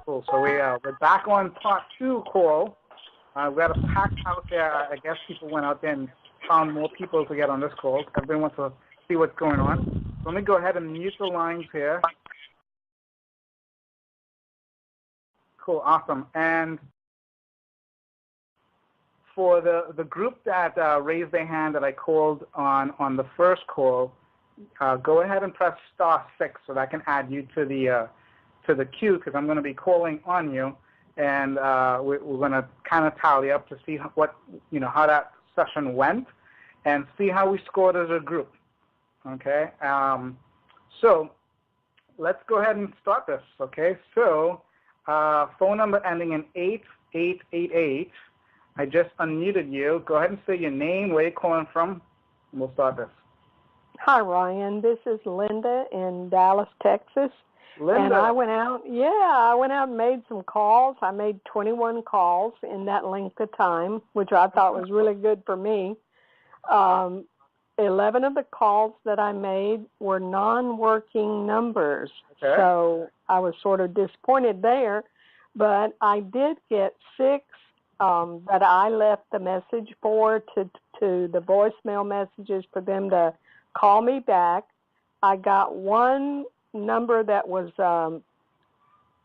Cool. So we're back on part 2 call. We got a packed house there. I guess people went out there and found more people to get on this call. Everyone wants to see what's going on. So let me go ahead and mute the lines here. Cool. Awesome. And for the group that raised their hand that I called on the first call, go ahead and press *6 so that I can add you to the queue, because I'm going to be calling on you, and we're going to kind of tally up to see how that session went, and see how we scored as a group. Okay. So let's go ahead and start this. Okay. So phone number ending in 8888. I just unmuted you. Go ahead and say your name, where you're calling from, and we'll start this. Hi, Ryan. This is Linda in Dallas, Texas. Linda. And I went out and made some calls. I made 21 calls in that length of time, which I thought was really good for me. 11 of the calls that I made were non-working numbers. Okay. So I was sort of disappointed there. But I did get 6 that I left the message for to the voicemail messages for them to call me back. I got one number that was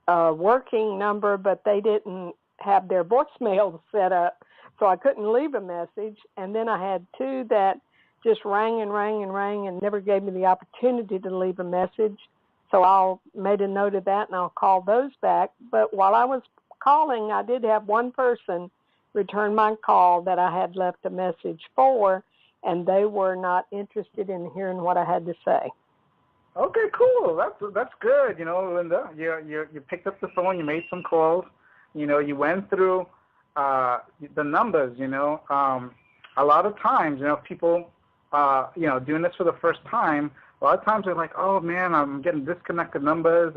a working number, but they didn't have their voicemail set up, so I couldn't leave a message. And then I had 2 that just rang and rang and rang and never gave me the opportunity to leave a message. So I'll made a note of that, and I'll call those back. But while I was calling, I did have one person return my call that I had left a message for, and they were not interested in hearing what I had to say. Okay, cool. That's good. Linda, you picked up the phone, you made some calls, you went through the numbers. A lot of times, people, doing this for the first time, a lot of times they're like, oh man, I'm getting disconnected numbers,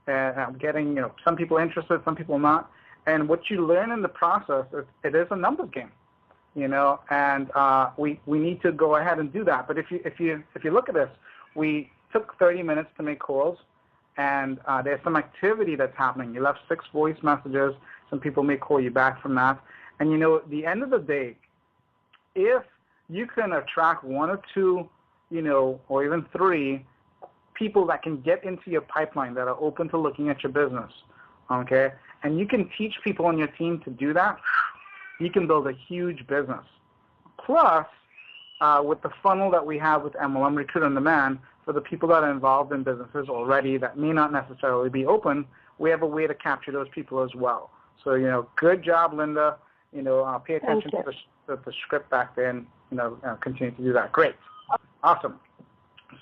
and I'm getting, some people interested, some people not. And what you learn in the process, it is a numbers game. And we need to go ahead and do that. But if you look at this, we took 30 minutes to make calls, and there's some activity that's happening. You left 6 voice messages. Some people may call you back from that. And at the end of the day, if you can attract 1 or 2, or even 3 people that can get into your pipeline that are open to looking at your business, okay, and you can teach people on your team to do that, you can build a huge business. Plus, with the funnel that we have with MLM Recruit on Demand, for the people that are involved in businesses already that may not necessarily be open, we have a way to capture those people as well. So, good job, Linda. Pay attention to the script back there and, continue to do that. Great. Awesome.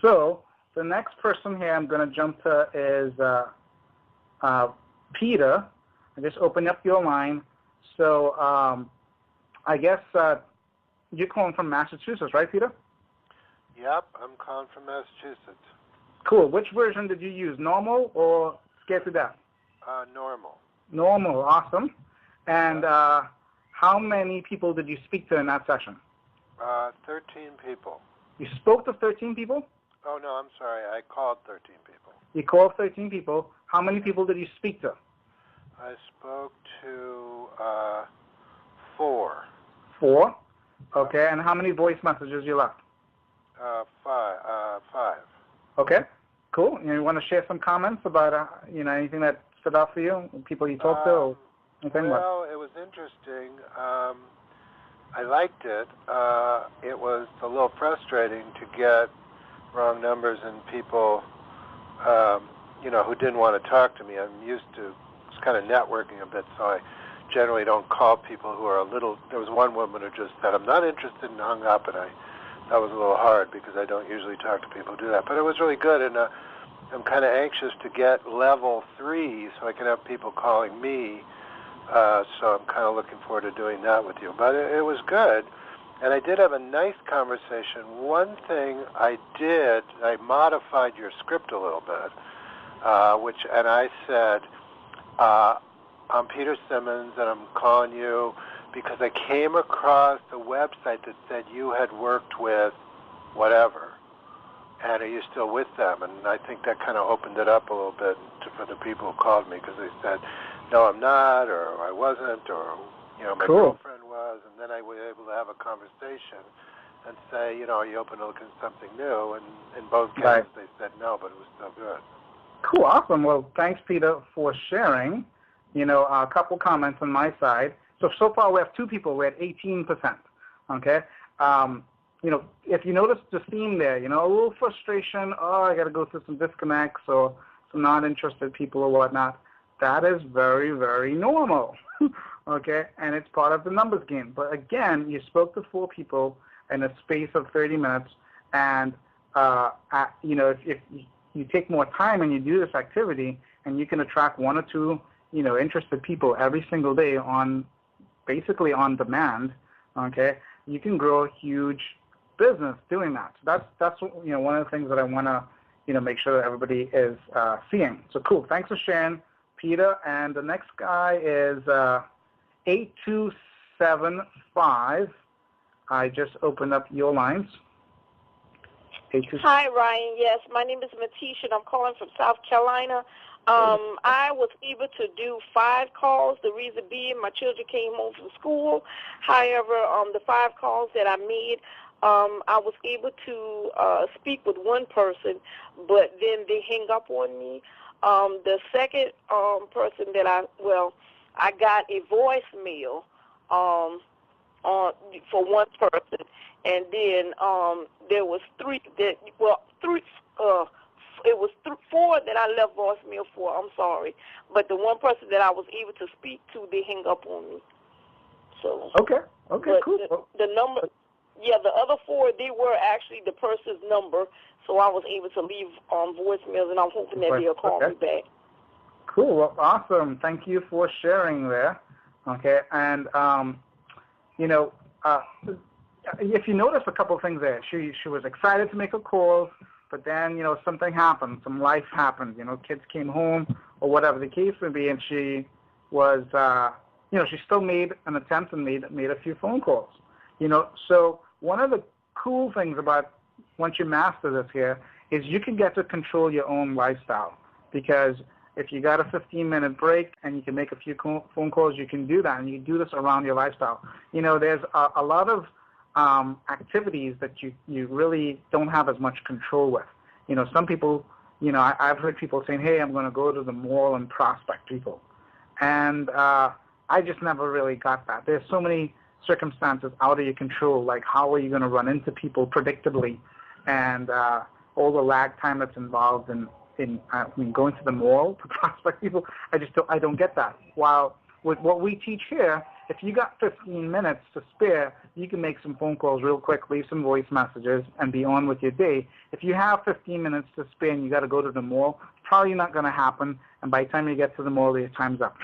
So the next person here I'm going to jump to is Peter. I just opened up your line. So I guess you're calling from Massachusetts, right, Peter? Yep, I'm calling from Massachusetts. Cool. Which version did you use, normal or scared to death? Normal. Normal. Awesome. And how many people did you speak to in that session? 13 people. You spoke to 13 people? Oh, no, I'm sorry. I called 13 people. You called 13 people. How many people did you speak to? I spoke to 4. 4? Okay, and how many voice messages you left? 5. Okay, cool. You want to share some comments about anything that stood out for you, people you talked to? Or anything? Well, it was interesting. I liked it. It was a little frustrating to get wrong numbers and people, who didn't want to talk to me. I'm used to kind of networking a bit, so I generally don't call people who are a little. There was one woman who just said, "I'm not interested," and hung up, and that was a little hard because I don't usually talk to people who do that. But it was really good, and I'm kind of anxious to get level 3 so I can have people calling me. So I'm kind of looking forward to doing that with you. But it was good, and I did have a nice conversation. One thing I modified your script a little bit, and I said, I'm Peter Simmons, and I'm calling you because I came across a website that said you had worked with whatever, and are you still with them? And I think that kind of opened it up a little bit and for the people who called me because they said, no, I'm not, or I wasn't, or, my Cool. girlfriend was, and then I was able to have a conversation and say, are you open to looking at something new? And in both cases, Right. they said no, but it was still good. Cool, awesome. Well, thanks, Peter, for sharing. A couple comments on my side. So far we have 2 people. We're at 18%. Okay. If you notice the theme there, a little frustration. Oh, I got to go through some disconnects or some non-interested people or whatnot. That is very, very normal. Okay, and it's part of the numbers game. But again, you spoke to 4 people in a space of 30 minutes, and if you take more time and you do this activity, and you can attract 1 or 2, interested people every single day basically on demand, okay, you can grow a huge business doing that. So that's one of the things that I want to, make sure that everybody is seeing. So cool. Thanks for sharing, Peter. And the next guy is 8275. I just opened up your lines. Hi, Ryan. Yes, my name is Matisha, and I'm calling from South Carolina. I was able to do 5 calls. The reason being, my children came home from school. However, the 5 calls that I made, I was able to speak with one person, but then they hang up on me. The second person that I got a voicemail for one person, and then there was 3 that it was 4 that I left voicemail for. I'm sorry, but the one person that I was able to speak to, they hang up on me. So okay, cool. The number, the other 4, they were actually the person's number, so I was able to leave voicemails, and I'm hoping that they'll call me back. Cool. Well, awesome. Thank you for sharing there. Okay, and if you notice a couple of things there, she was excited to make a call, but then something happened, some life happened. Kids came home or whatever the case may be, and she was she still made an attempt and made a few phone calls. So one of the cool things about once you master this here is you can get to control your own lifestyle, because if you got a 15-minute break and you can make a few phone calls, you can do that, and you do this around your lifestyle. There's a lot of activities that you really don't have as much control with. Some people, I've heard people saying, hey, I'm going to go to the mall and prospect people. And I just never really got that. There's so many circumstances out of your control, like how are you going to run into people predictably, and all the lag time that's involved in going to the mall to prospect people. I don't get that. While with what we teach here, if you got 15 minutes to spare, you can make some phone calls real quick, leave some voice messages, and be on with your day. If you have 15 minutes to spare and you got to go to the mall, probably not going to happen, and by the time you get to the mall, your time's up.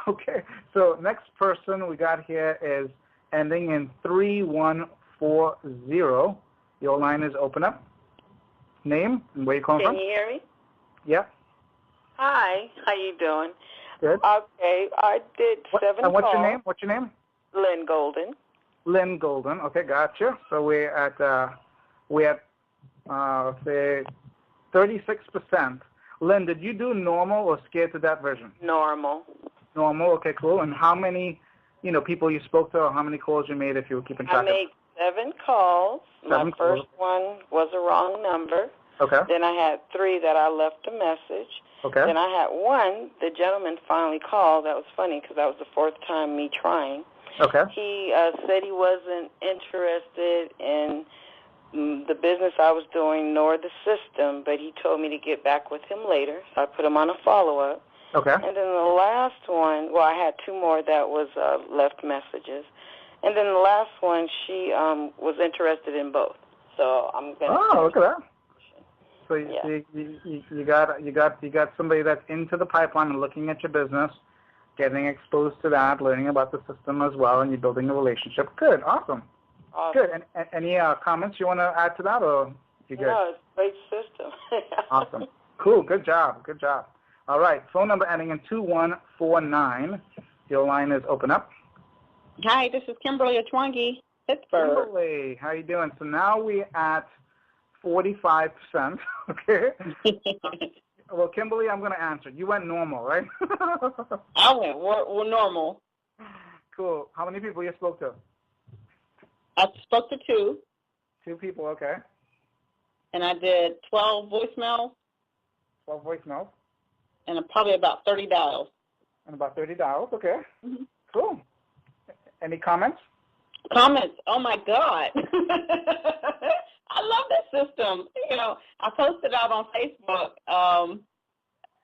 Okay, so next person we got here is ending in 3140. Your line is open up. Name and where you calling from? Can you hear me? Yeah. Hi, how you doing? Good. Okay, I did 7 calls. And what's your name? Lynn Golden. Lynn Golden. Okay, gotcha. So we're at say 36%. Lynn, did you do normal or scared to death version? Normal. Normal. Okay, cool. And how many, people you spoke to, or how many calls you made, if you were keeping track? I made 7 calls. My first calls. one was a wrong number. Okay. Then I had 3 that I left a message. Okay. Then I had 1. The gentleman finally called. That was funny because that was the 4th time me trying. Okay. He said he wasn't interested in the business I was doing nor the system, but he told me to get back with him later. So I put him on a follow-up. Okay. And then the last one, I had 2 more that was left messages. And then the last one, she was interested in both. So I'm going to... Oh, look at that. So you got somebody that's into the pipeline and looking at your business, getting exposed to that, learning about the system as well, and you're building a relationship. Good, awesome. Good. And any comments you want to add to that, or you good? No, it's a great system. Awesome. Cool. Good job. Good job. All right. Phone number ending in 2149. Your line is open up. Hi, this is Kimberly Atwangi, Pittsburgh. Kimberly, how you doing? So now we're at 45%. Okay. Well, Kimberly, I'm going to answer. You went normal, right? I went we're normal. Cool. How many people you spoke to? I spoke to 2. 2 people, okay. And I did 12 voicemails. 12 voicemails. And probably about 30 dials. And about 30 dials, okay. Mm-hmm. Cool. Any comments? Comments? Oh, my God. I love this system. You know, I posted out on Facebook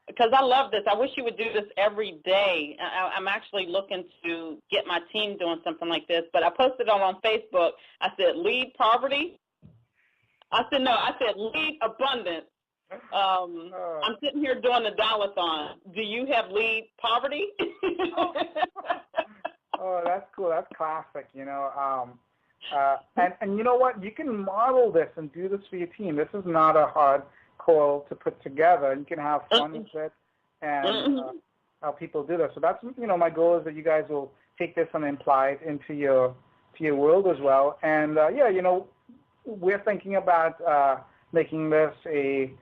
because I love this. I wish you would do this every day. I'm actually looking to get my team doing something like this. But I posted out on Facebook. I said, lead poverty. I said lead abundance. I'm sitting here doing the dial-a-thon. Do you have lead poverty? Oh, that's cool. That's classic, you know. And you know what? You can model this and do this for your team. This is not a hard call to put together. You can have fun with it and how people do this. So that's, you know, my goal is that you guys will take this and apply it into your world as well. And, yeah, you know, we're thinking about making this a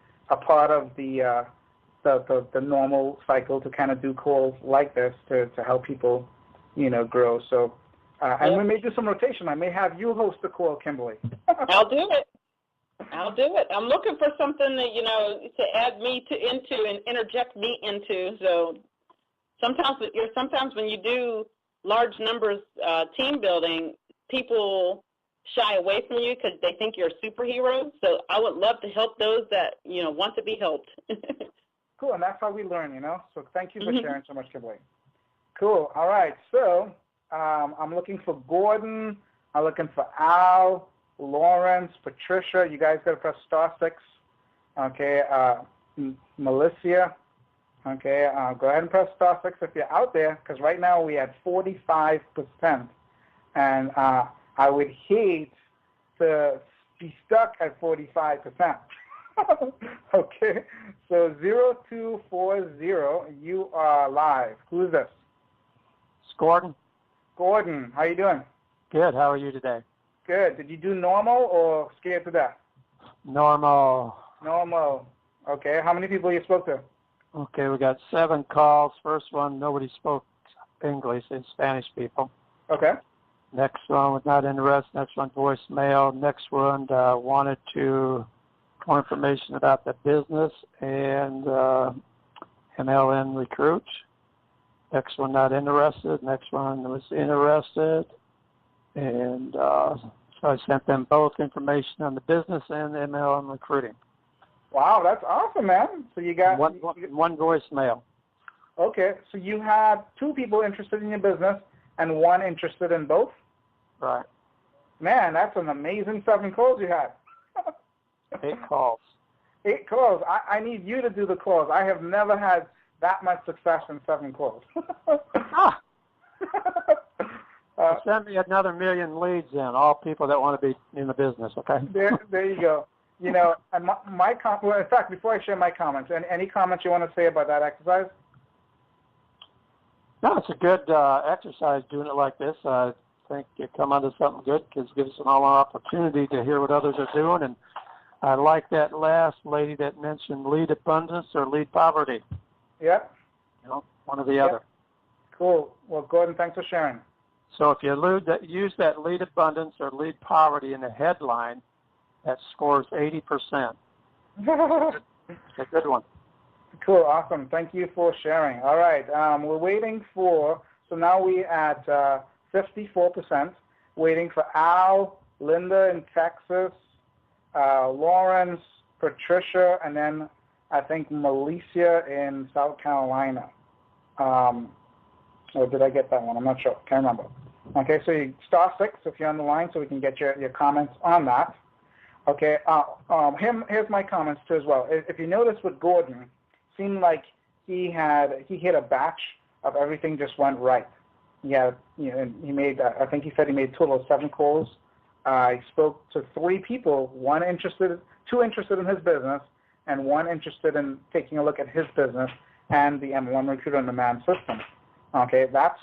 part of the normal cycle to kind of do calls like this to help people, you know, grow. So, and we may do some rotation. I may have you host the call, Kimberly. I'll do it. I'm looking for something that, you know, to add me into and interject me into. So sometimes when you do large numbers team building, people shy away from you because they think you're a superhero. So I would love to help those that, you know, want to be helped. Cool, and that's how we learn, you know. So thank you for sharing so much, Kimberly. Cool. All right. So I'm looking for Gordon. I'm looking for Al, Lawrence, Patricia. You guys got to press *6. Okay. Melissa. Okay. Go ahead and press *6 if you're out there, because right now we at 45%, and I would hate to be stuck at 45%. Okay. So 0240, you are live. Who's this? It's Gordon. Gordon, how you doing? Good. How are you today? Good. Did you do normal or scared to death? Normal. Normal. Okay. How many people you spoke to? Okay, we got 7 calls. First one, nobody spoke English. It's Spanish people. Okay. Next one was not interested. Next one, voicemail. Next one wanted more information about the business and MLM Recruit. Next one, not interested. Next one was interested. And so I sent them both information on the business and MLM recruiting. Wow, that's awesome, man. So you got one voicemail. Okay, so you had 2 people interested in your business and 1 interested in both? Right. Man, that's an amazing 7 calls you had. 8 calls. 8 calls. I need you to do the calls. I have never had that much success in 7 calls. Send me another 1 million leads in, all people that want to be in the business, okay? There you go. You know, and my in fact, before I share my comments, any comments you want to say about that exercise? No, it's a good exercise doing it like this. I think you come onto something good because it gives us all an opportunity to hear what others are doing. And I like that last lady that mentioned lead abundance or lead poverty. Yep. You know, one or the other. Cool. Well, Gordon, thanks for sharing. So if you use that lead abundance or lead poverty in the headline, that scores 80%. It's a good one. Cool. Awesome. Thank you for sharing. All right. We're waiting for, so now we're at 54%, waiting for Al, Linda in Texas, Lawrence, Patricia, and then I think Melissa in South Carolina. Or did I get that one? I'm not sure. Can't remember. Okay, so you *6 if you're on the line so we can get your comments on that. Okay, here's my comments too as well. If you notice with Gordon, seemed like he hit a batch of everything just went right. He made, I think he said he made a total of 7 calls. He spoke to 3 people, 2 interested in his business, and 1 interested in taking a look at his business and the MLM Recruiter on Demand system. Okay, that's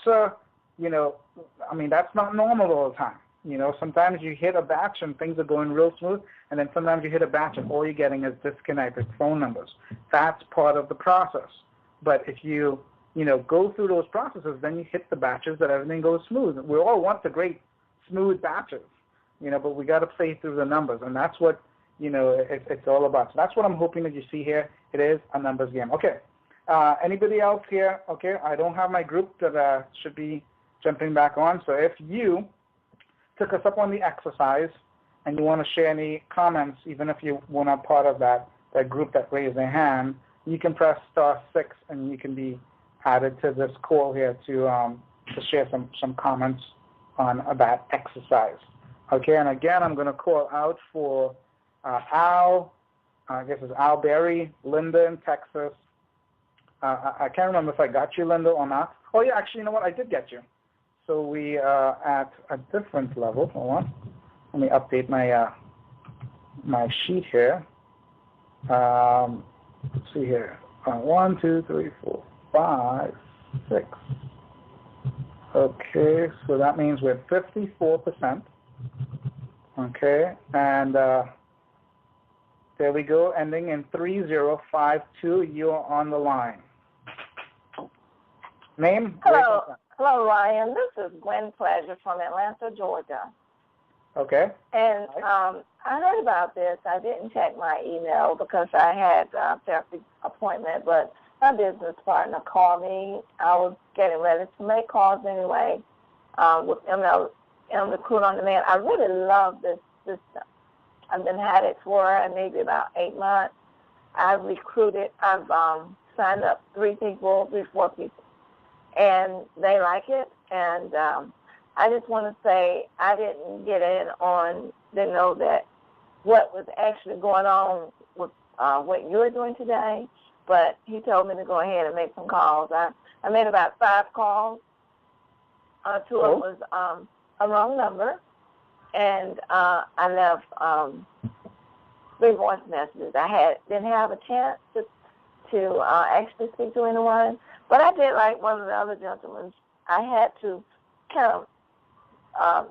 that's not normal all the time. You know, sometimes you hit a batch and things are going real smooth, and then sometimes you hit a batch and all you're getting is disconnected phone numbers. That's part of the process. But if you go through those processes, then you hit the batches that everything goes smooth. We all want the great smooth batches, but we got to play through the numbers, and that's what, it's all about. So that's what I'm hoping that you see here. It is a numbers game. Okay. Anybody else here? Okay, I don't have my group that should be jumping back on. So if you took us up on the exercise and you want to share any comments, even if you were not part of that group that raised their hand, you can press *6 and you can be added to this call here to share some comments on that exercise. Okay, and again, I'm going to call out for Al, I guess it's Al Berry, Linda in Texas. I can't remember if I got you, Linda, or not. Oh, yeah, actually, you know what? I did get you. So we are at a different level. Hold on. Let me update my my sheet here. Let's see here. 1, 2, 3, 4, 5, 6. Okay, so that means we're 54%. Okay, and there we go, ending in 3052. You're on the line. Name? Hello, Ryan. This is Gwen Pleasure from Atlanta, Georgia. Okay. And I heard about this. I didn't check my email because I had a therapy appointment, but my business partner called me. I was getting ready to make calls anyway with MLMROD on Demand. I really love this system. I've been had it for maybe about 8 months. I've signed up 3 people, 4 people, and they like it. And I just want to say I didn't didn't know that what was actually going on with what you're doing today, but he told me to go ahead and make some calls. I made about 5 calls. 2 of them was a wrong number, and I left 3 voice messages. I didn't have a chance to actually speak to anyone, but I did like one of the other gentlemen. I had to kind of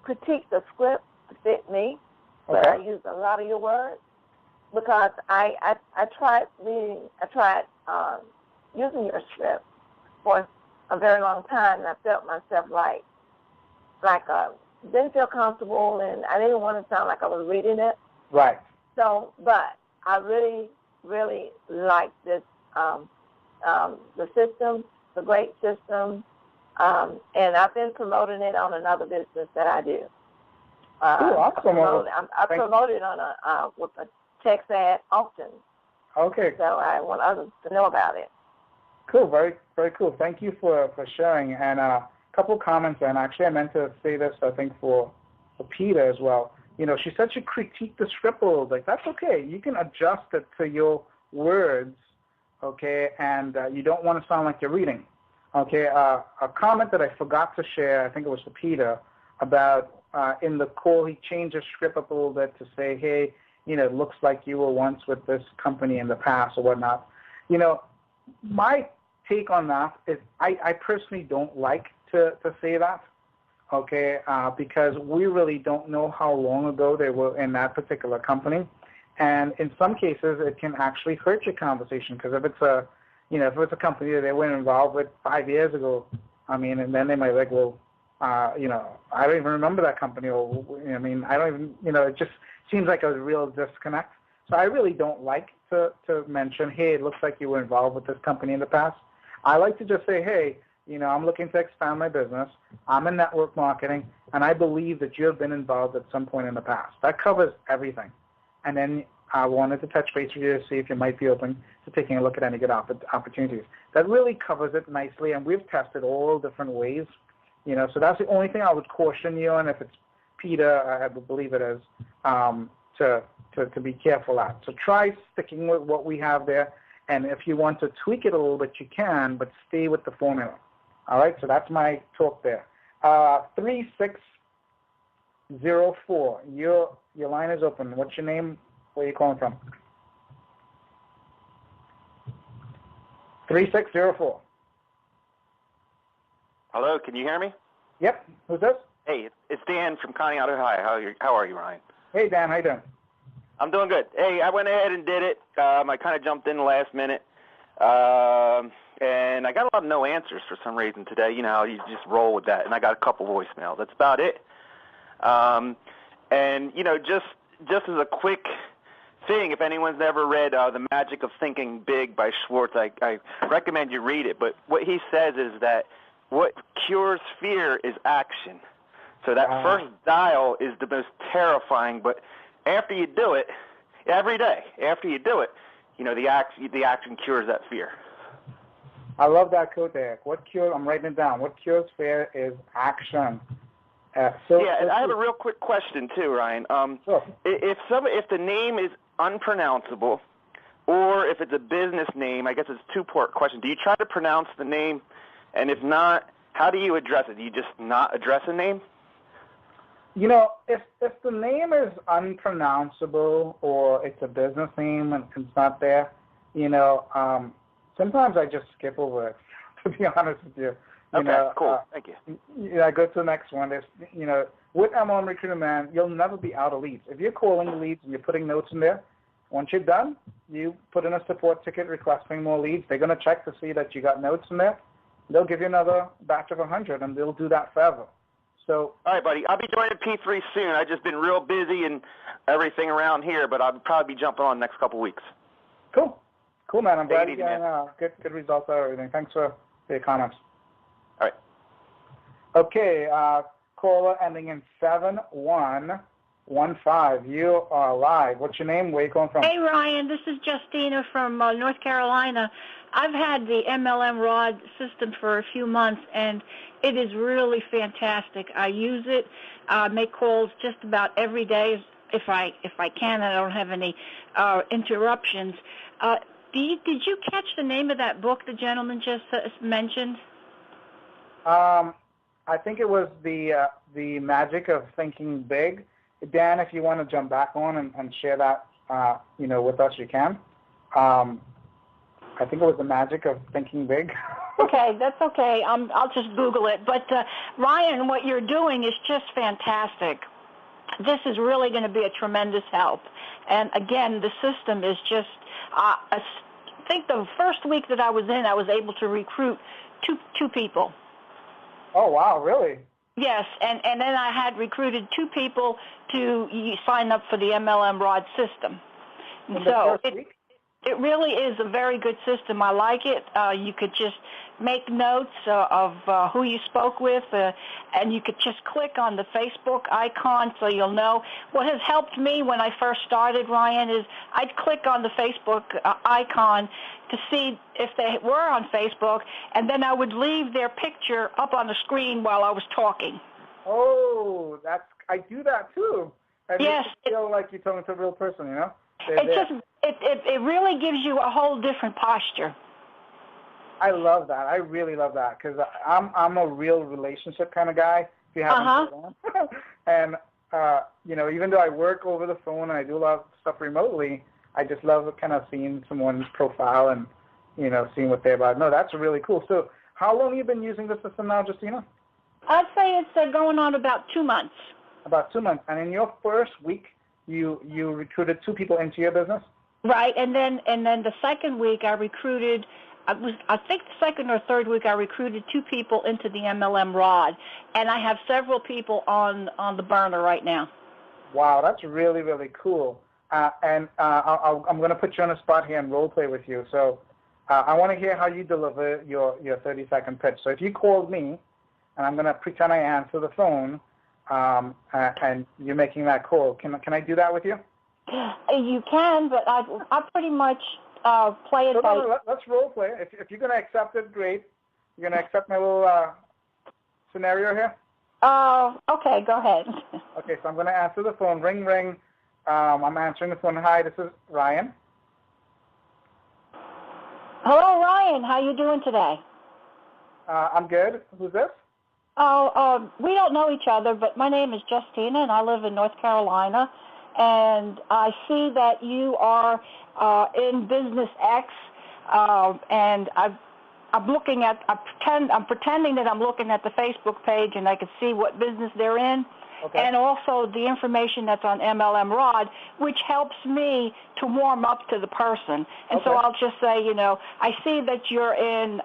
critique the script to fit me, but I used a lot of your words because I tried using your script for a very long time, and I felt myself like didn't feel comfortable, and I didn't want to sound like I was reading it. Right. So, but I really, really like this the system, the great system, and I've been promoting it on another business that I do. Awesome. I promote it on with a text ad often. Okay. So I want others to know about it. Cool. Very, very cool. Thank you for sharing. And a couple comments, and actually I meant to say this, I think, for Peter as well. She said she critiqued the script a little bit. That's okay. You can adjust it to your words, okay, and you don't want to sound like you're reading. Okay, a comment that I forgot to share, I think it was for Peter, about in the call he changed the script up a little bit to say, hey, it looks like you were once with this company in the past or whatnot. My take on that is I personally don't like to say that, okay, because we really don't know how long ago they were in that particular company. And in some cases, it can actually hurt your conversation, because if it's a company that they were involved with 5 years ago, and then they might be like, well, I don't even remember that company, or, I don't even, it just seems like a real disconnect. So I really don't like to mention, hey, it looks like you were involved with this company in the past. I like to just say, hey, I'm looking to expand my business. I'm in network marketing, and I believe that you have been involved at some point in the past. That covers everything. And then I wanted to touch base with you to see if you might be open to taking a look at any good opportunities. That really covers it nicely, and we've tested all different ways. So that's the only thing I would caution you on, if it's Peter, I believe it is, to be careful at. So try sticking with what we have there, and if you want to tweak it a little bit, you can, but stay with the formula. All right, so that's my talk there. 3604, your line is open. What's your name? Where are you calling from? 3604. Hello, can you hear me? Yep. Who's this? Hey, it's Dan from Conneaut, Ohio. How are you, Ryan? Hey, Dan. How you doing? I'm doing good. Hey, I went ahead and did it. I kind of jumped in the last minute. And I got a lot of no answers for some reason today. You know how you just roll with that. And I got a couple voicemails. That's about it. And, you know, just as a quick thing, if anyone's ever read The Magic of Thinking Big by Schwartz, I recommend you read it. But what he says is that what cures fear is action. So that first dial is the most terrifying, but after you do it, every day, after you do it, you know, the action cures that fear. I love that quote there. I'm writing it down. What cures fear is action. And I have a real quick question too, Ryan. Sure. If the name is unpronounceable, or if it's a business name, I guess it's a two-part question. Do you try to pronounce the name, and if not, how do you address it? Do you just not address a name? You know, if the name is unpronounceable or it's a business name and it's not there, you know, sometimes I just skip over it, to be honest with you. Okay, cool. Thank you. Yeah, go to the next one. You know, with MLM Recruiter Man, you'll never be out of leads. If you're calling leads and you're putting notes in there, once you're done, you put in a support ticket requesting more leads. They're going to check to see that you got notes in there. They'll give you another batch of 100, and they'll do that forever. So, all right, buddy. I'll be joining P3 soon. I've just been real busy and everything around here, but I'll probably be jumping on next couple weeks. Cool, man. I'm glad you're getting good results out of everything. Thanks for your comments. All right. Okay, caller ending in 7115. You are live. What's your name? Where are you calling from? Hey, Ryan. This is Justina from North Carolina. I've had the MLMROD system for a few months, and it is really fantastic. I use it, make calls just about every day if I can. I don't have any interruptions. Did you catch the name of that book the gentleman just mentioned? I think it was the Magic of Thinking Big. Dan, if you want to jump back on and share that, you know, with us, you can. I think it was the Magic of Thinking Big. Okay, that's okay. I'll just Google it. But Ryan, what you're doing is just fantastic. This is really going to be a tremendous help. And again, the system is just. I think the first week that I was in, I was able to recruit two people. Oh wow, really? Yes, and then I had recruited 2 people to sign up for the MLMROD system. So it really is a very good system. I like it. You could just make notes of who you spoke with, and you could just click on the Facebook icon so you'll know. What has helped me when I first started, Ryan, is I'd click on the Facebook icon to see if they were on Facebook, and then I would leave their picture up on the screen while I was talking. Oh, I do that too. And yes. You feel like you're talking to a real person, you know? It really gives you a whole different posture. I love that. I really love that because I'm a real relationship kind of guy. If you haven't put on. And you know, even though I work over the phone and I do a lot of stuff remotely, I just love kind of seeing someone's profile and, you know, seeing what they're about. No, that's really cool. So how long have you been using the system now, Justina? I'd say it's going on about 2 months. About 2 months. And in your first week, you recruited 2 people into your business? Right. And then the second week I recruited, I think the second or third week I recruited 2 people into the MLMROD. And I have several people on the burner right now. Wow, that's really, really cool. I'm going to put you on the spot here and role play with you. So I want to hear how you deliver your 30-second pitch. So if you called me, and I'm going to pretend I answer the phone, and you're making that call, can I do that with you? You can, but I pretty much play it by... No, let's role play. If you're going to accept it, great. You're going to accept my little scenario here? Okay, go ahead. Okay, so I'm going to answer the phone. Ring, ring. I'm answering the phone. Hi, this is Ryan. Hello, Ryan. How you doing today? I'm good. Who's this? We don't know each other, but my name is Justina, and I live in North Carolina. And I see that you are in Business X, and I I'm pretending that I'm looking at the Facebook page and I can see what business they're in. Okay. And also the information that's on MLMROD, which helps me to warm up to the person. And so I'll just say, I see that you're in,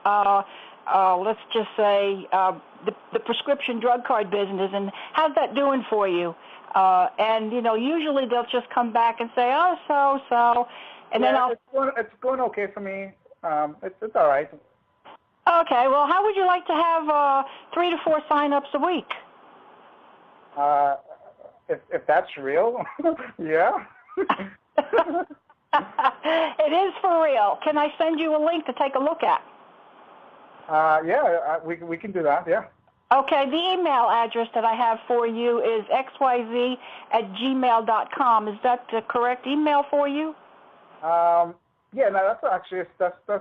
let's just say, the prescription drug card business, and how's that doing for you? And, usually they'll just come back and say, oh, so. And then it's going okay for me. It's all right. Okay, well, how would you like to have 3 to 4 sign-ups a week? If that's real, yeah. It is for real. Can I send you a link to take a look at? We can do that, yeah. Okay, the email address that I have for you is xyz@gmail.com. Is that the correct email for you? That's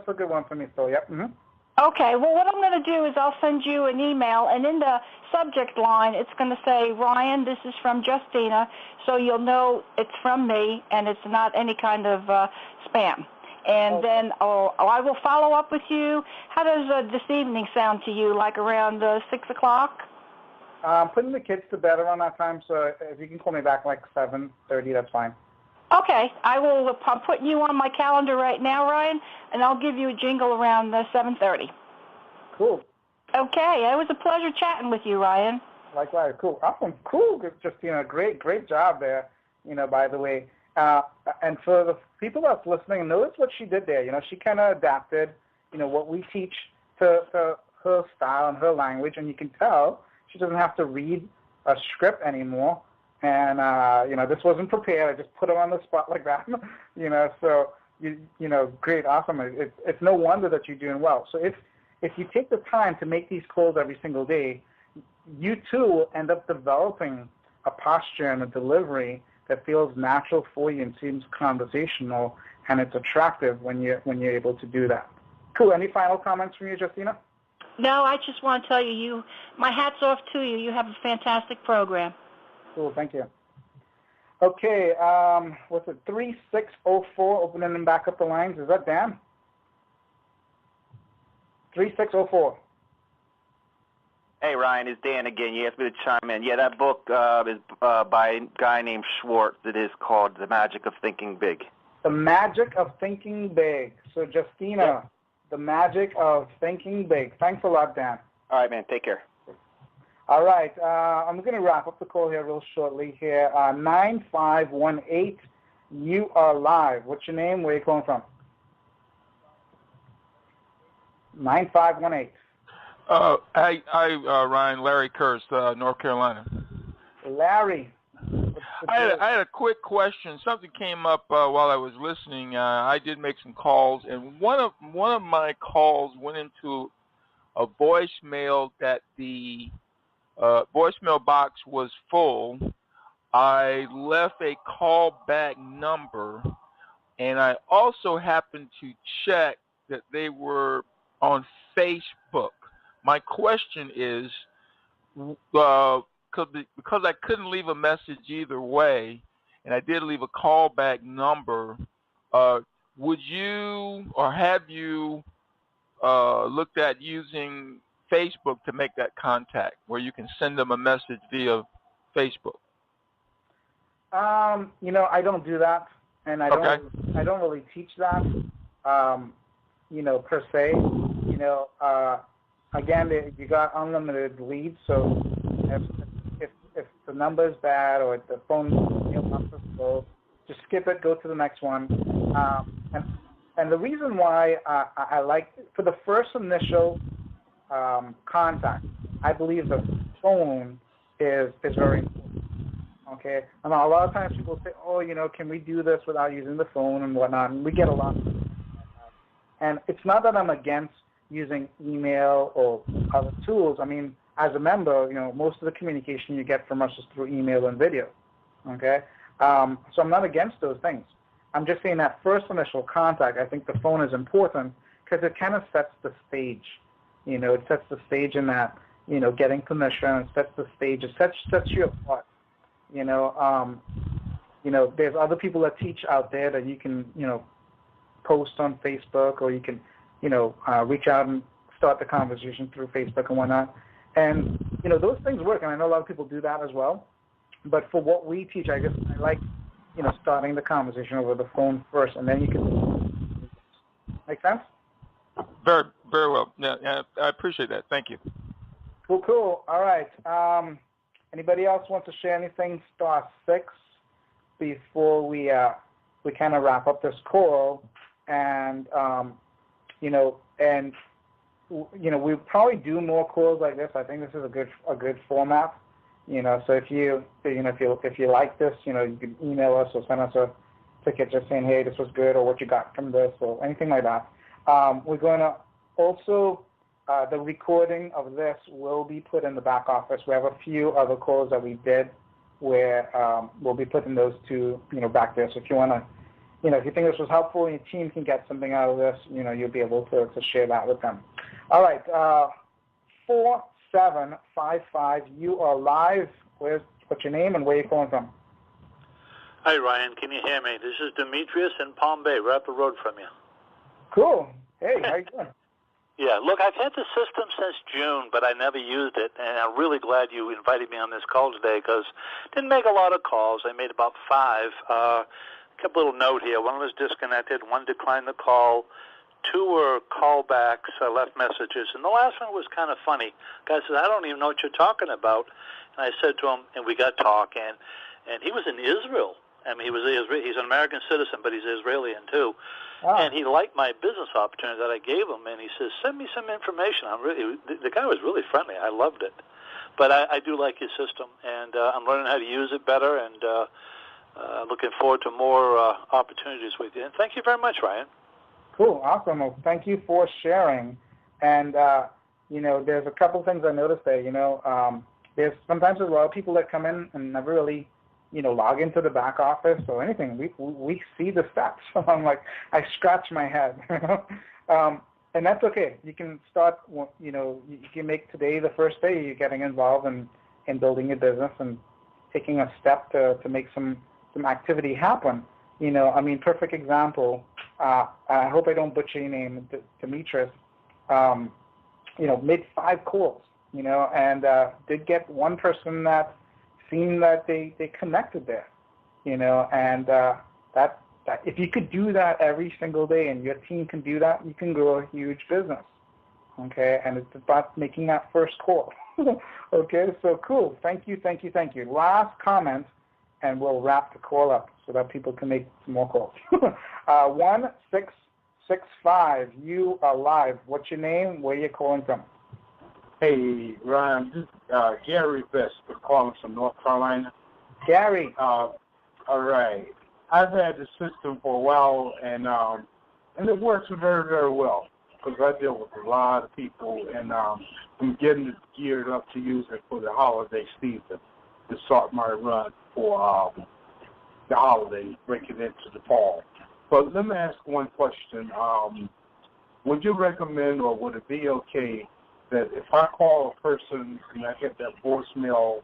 a good one for me, so yep. Mm-hmm. Okay, well, what I'm going to do is I'll send you an email, and in the subject line, it's going to say, Ryan, this is from Justina, so you'll know it's from me, and it's not any kind of spam. And then I will follow up with you. How does this evening sound to you, like around 6 o'clock? I'm putting the kids to bed around that time, so if you can call me back like 7:30, that's fine. Okay, I'm putting you on my calendar right now, Ryan, and I'll give you a jingle around 7:30. Cool. Okay, it was a pleasure chatting with you, Ryan. Likewise, cool. Awesome, cool. Just, great job there, by the way. And for the people that's listening, notice what she did there. She kind of adapted, what we teach to her style and her language, and you can tell she doesn't have to read a script anymore. And, this wasn't prepared. I just put her on the spot like that, so, great, awesome. It's no wonder that you're doing well. So if you take the time to make these calls every single day, you too will end up developing a posture and a delivery that feels natural for you and seems conversational, and it's attractive when you're able to do that. Cool. Any final comments from you, Justina? No, I just want to tell you, my hat's off to you. You have a fantastic program. Cool, thank you. Okay, what's it, 3604, opening and back up the lines. Is that Dan? 3604. Hey, Ryan, it's Dan again. You asked me to chime in. Yeah, that book is by a guy named Schwartz. It is called The Magic of Thinking Big. The Magic of Thinking Big. So, Justina, The Magic of Thinking Big. Thanks a lot, Dan. All right, man. Take care. All right. I'm going to wrap up the call here real shortly here. 9518, you are live. What's your name? Where are you calling from? 9518. Hi, Ryan. Larry Kurtz, North Carolina. Larry. I had a quick question. Something came up while I was listening. I did make some calls, and one of my calls went into a voicemail that the voicemail box was full. I left a callback number, and I also happened to check that they were on Facebook. My question is, because I couldn't leave a message either way, and I did leave a callback number, would you or have you looked at using Facebook to make that contact, where you can send them a message via Facebook? I don't do that, and I don't really teach that, per se. Again, you got unlimited leads, so if the number's bad or the phone number's slow, just skip it, go to the next one. And the reason why I like, for the first initial contact, I believe the phone is very important. Okay, and a lot of times people say, oh, can we do this without using the phone and whatnot? And we get a lot of that. And it's not that I'm against using email or other tools. I mean, as a member, most of the communication you get from us is through email and video. Okay, so I'm not against those things. I'm just saying that first initial contact, I think the phone is important because it kind of sets the stage. It sets the stage in that, getting permission, it sets the stage, it sets you apart. There's other people that teach out there that you can, post on Facebook, or you can, reach out and start the conversation through Facebook and whatnot. And, those things work, and I know a lot of people do that as well. But for what we teach, I like, starting the conversation over the phone first, and then you can. Make sense? Very, very well. Yeah, I appreciate that. Thank you. Cool. All right. Anybody else want to share anything? Star 6 before we kind of wrap up this call, and we'll probably do more calls like this. I think this is a good format. So if you like this, you can email us or send us a ticket just saying, hey, this was good, or what you got from this, or anything like that. We're going to also, the recording of this will be put in the back office. We have a few other calls that we did where we'll be putting those two, back there. So if you want to, if you think this was helpful and your team can get something out of this, you'll be able to share that with them. All right, 4755, you are live. What's your name and where are you calling from? Hi, Ryan. Can you hear me? This is Demetrius in Palm Bay. We're up the road from you. Cool. Hey, how you doing? Yeah, look, I've had the system since June, but I never used it, and I'm really glad you invited me on this call today because I didn't make a lot of calls. I made about 5. Kept a little note here. One was disconnected, one declined the call, 2 were callbacks, left messages, and the last one was kind of funny. The guy says, I don't even know what you're talking about. And I said to him, and we got talking, and he was in Israel. I mean, he's an American citizen, but he's Israeli too. Wow. And he liked my business opportunity that I gave him, and he says, send me some information. The guy was really friendly. I loved it. But I do like your system, and I'm learning how to use it better, and looking forward to more opportunities with you. And thank you very much, Ryan. Cool. Awesome. Well, thank you for sharing. And, there's a couple things I noticed there. There's sometimes a lot of people that come in and never really log into the back office or anything. We see the steps. So I'm like, I scratch my head. And that's okay. You can start, you can make today the first day you're getting involved in building your business and taking a step to make some activity happen. Perfect example. I hope I don't butcher your name, Demetrius. Made 5 calls, and did get one person that seemed that they connected there, and that if you could do that every single day and your team can do that, you can grow a huge business, okay? And it's about making that first call, okay? So cool. Thank you. Last comment, and we'll wrap the call up so that people can make some more calls. 1665, you are live. What's your name? Where are you calling from? Hey, Ryan, this is Gary Best calling from North Carolina. Gary. All right. I've had the system for a while, and it works very, very well because I deal with a lot of people, and I'm getting it geared up to use it for the holiday season to start my run for the holidays, breaking into the fall. But let me ask one question. Would you recommend, or would it be okay that if I call a person and I get that voicemail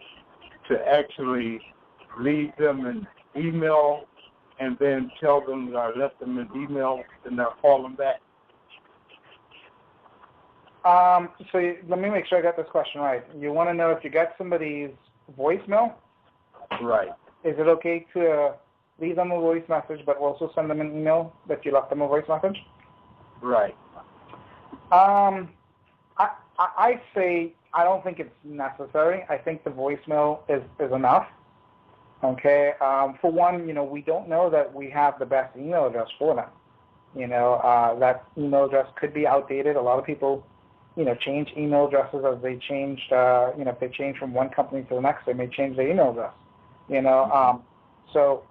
to actually leave them an email and then tell them that I left them an email and I'll call them back? Let me make sure I got this question right. You want to know if you get somebody's voicemail? Right. Is it okay to leave them a voice message but also send them an email that you left them a voice message? Right. I say I don't think it's necessary. I think the voicemail is enough. Okay. For one, we don't know that we have the best email address for them. That email address could be outdated. A lot of people, change email addresses as they changed. If they change from one company to the next, they may change their email address. So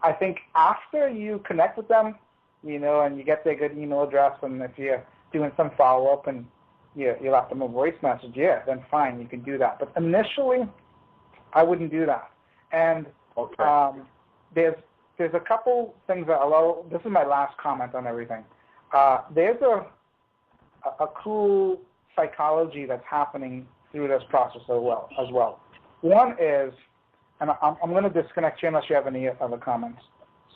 I think after you connect with them, and you get their good email address, and if you're doing some follow-up and you left them a voice message, then fine, you can do that. But initially, I wouldn't do that. And okay. There's a couple things that this is my last comment on everything. There's a cool psychology that's happening through this process as well. One is, and I'm going to disconnect you unless you have any other comments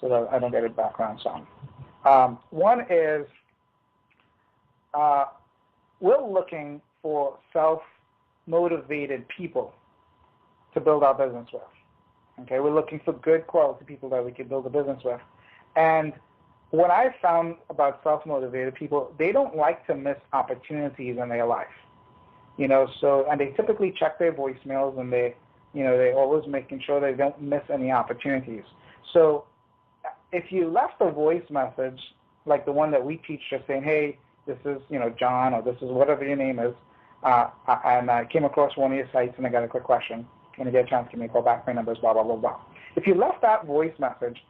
so that I don't get a background sound. One is we're looking for self-motivated people to build our business with. Okay, we're looking for good quality people that we can build a business with. And what I found about self-motivated people, they don't like to miss opportunities in their life. So, and they typically check their voicemails, and they're always making sure they don't miss any opportunities. So if you left a voice message, like the one that we teach, just saying, hey, this is, John, or this is whatever your name is, and I came across one of your sites and I got a quick question. When you get a chance, give me a call back. My number is blah, blah, blah, blah. If you left that voice message,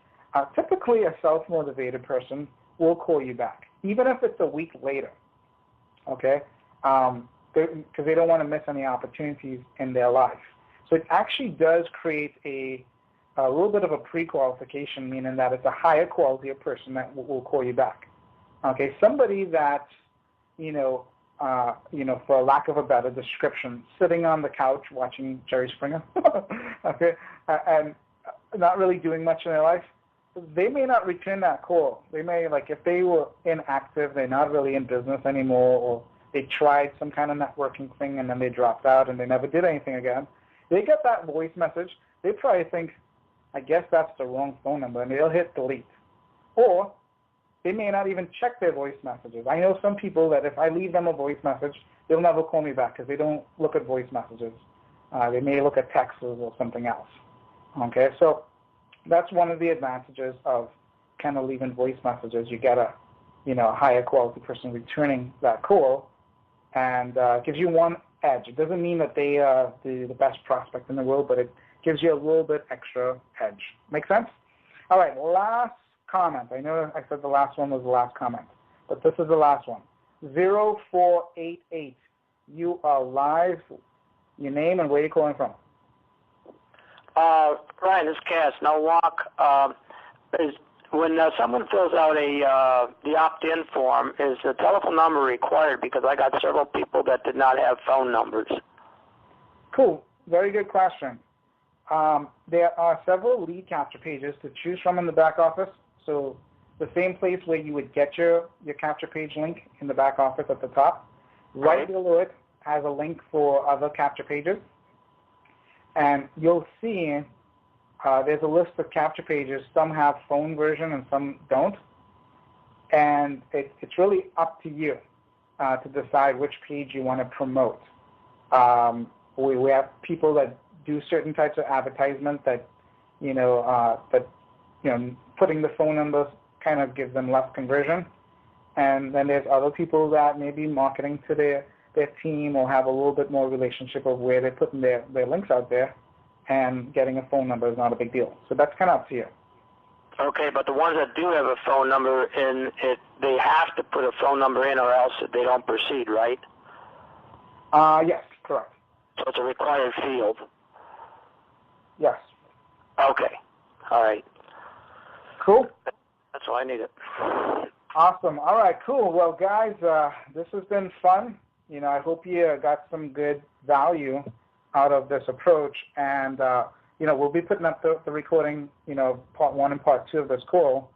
typically a self-motivated person will call you back, even if it's a week later, okay? Because they don't want to miss any opportunities in their life. So it actually does create a little bit of a pre-qualification, meaning that it's a higher quality of person that will call you back. Okay, somebody that, for lack of a better description, sitting on the couch watching Jerry Springer, okay, and not really doing much in their life, they may not return that call. They may, if they were inactive, they're not really in business anymore, or they tried some kind of networking thing and then they dropped out and they never did anything again. They get that voice message, they probably think, I guess that's the wrong phone number, and they'll hit delete. Or they may not even check their voice messages. I know some people that if I leave them a voice message, they'll never call me back because they don't look at voice messages. They may look at texts or something else. Okay, so that's one of the advantages of kind of leaving voice messages. You get a higher quality person returning that call, and gives you one edge. It doesn't mean that they are the best prospect in the world, but it gives you a little bit extra edge. Make sense? All right, last comment. I know I said the last one was the last comment, but this is the last one. 0488. You are live. Your name and where you're calling from. Ryan, this is Cass. Now, walk. When someone fills out the opt-in form, is the telephone number required? Because I got several people that did not have phone numbers. Cool. Very good question. There are several lead capture pages to choose from in the back office. So the same place where you would get your capture page link in the back office at the top, right below it has a link for other capture pages. And you'll see there's a list of capture pages. Some have phone version and some don't. And it's really up to you to decide which page you want to promote. We have people that do certain types of advertisement that, putting the phone numbers kind of gives them less conversion. And then there's other people that may be marketing to their team or have a little bit more relationship of where they're putting their links out there, and getting a phone number is not a big deal. So that's kind of up to you. Okay, but the ones that do have a phone number in it, they have to put a phone number in or else they don't proceed, right? Yes, correct. So it's a required field. Yes. Okay. All right. Cool. That's all I needed. Awesome. All right, cool. Well, guys, this has been fun. I hope you got some good value out of this approach. And, we'll be putting up the recording, part 1 and part 2 of this call.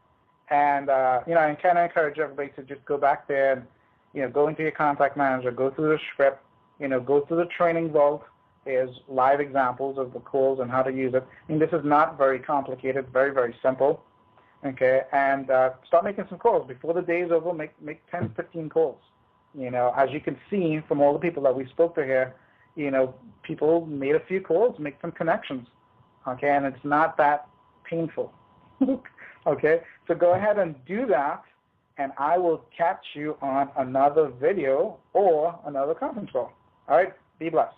And, I kind of encourage everybody to just go back there and, go into your contact manager, go through the script, go through the training vault. There's live examples of the calls and how to use it. This is not very complicated, very, very simple. Okay, and start making some calls. Before the day is over, make 10, 15 calls. As you can see from all the people that we spoke to here, people made a few calls, make some connections. Okay, and it's not that painful. Okay, so go ahead and do that, and I will catch you on another video or another conference call. All right, be blessed.